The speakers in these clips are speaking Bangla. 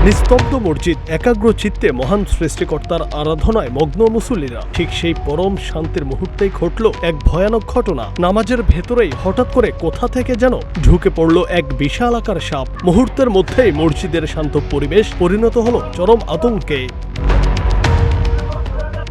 নিস্তব্ধ মসজিদ, একাগ্র চিত্তে মহান সৃষ্টিকর্তার আরাধনায় মগ্ন মুসল্লিরা। ঠিক সেই পরম শান্তির মুহূর্তেই ঘটল এক ভয়ানক ঘটনা। নামাজের ভেতরেই হঠাৎ করে কোথা থেকে যেন ঢুকে পড়ল এক বিশাল আকার সাপ। মুহূর্তের মধ্যেই মসজিদের শান্ত পরিবেশ পরিণত হলো চরম আতঙ্কে।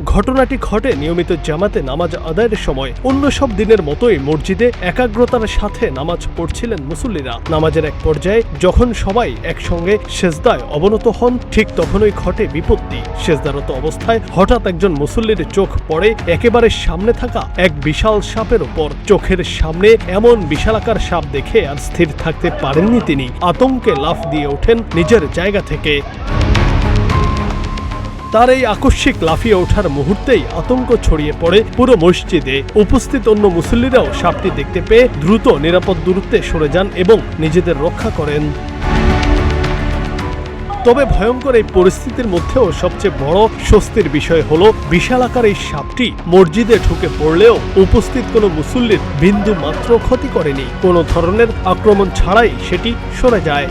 ঘটনাটি ঘটে নিয়মিত জামাতে নামাজ আদায়ের সময়। অন্য সব দিনের মতোই মসজিদে একাগ্রতার সাথে নামাজ পড়ছিলেন মুসল্লিরা। নামাজের এক পর্যায়ে যখন সবাই একসঙ্গে সেজদায় অবনত হন, ঠিক তখনই ঘটে বিপত্তি। সেজদারত অবস্থায় হঠাৎ একজন মুসল্লির চোখ পড়ে একেবারে সামনে থাকা এক বিশাল সাপের ওপর। চোখের সামনে এমন বিশালাকার সাপ দেখে আর স্থির থাকতে পারেননি তিনি। আতঙ্কে লাফ দিয়ে ওঠেন নিজের জায়গা থেকে। তার এই আকস্মিক লাফিয়ে ওঠার মুহূর্তেই আতঙ্ক ছড়িয়ে পড়ে পুরো মসজিদে। উপস্থিত অন্য মুসল্লিরাও সাপটি দেখতে পেয়ে দ্রুত নিরাপদ দূরত্বে সরে যান এবং নিজেদের রক্ষা করেন। তবে ভয়ঙ্কর এই পরিস্থিতির মধ্যেও সবচেয়ে বড় স্বস্তির বিষয় হলো বিশাল আকার এই সাপটি মসজিদে ঢুকে পড়লেও উপস্থিত কোনো মুসল্লির বিন্দু মাত্র ক্ষতি করেনি। কোনো ধরনের আক্রমণ ছাড়াই সেটি সরে যায়।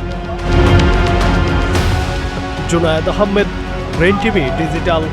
Junaid Ahmed, RAIN TV digital.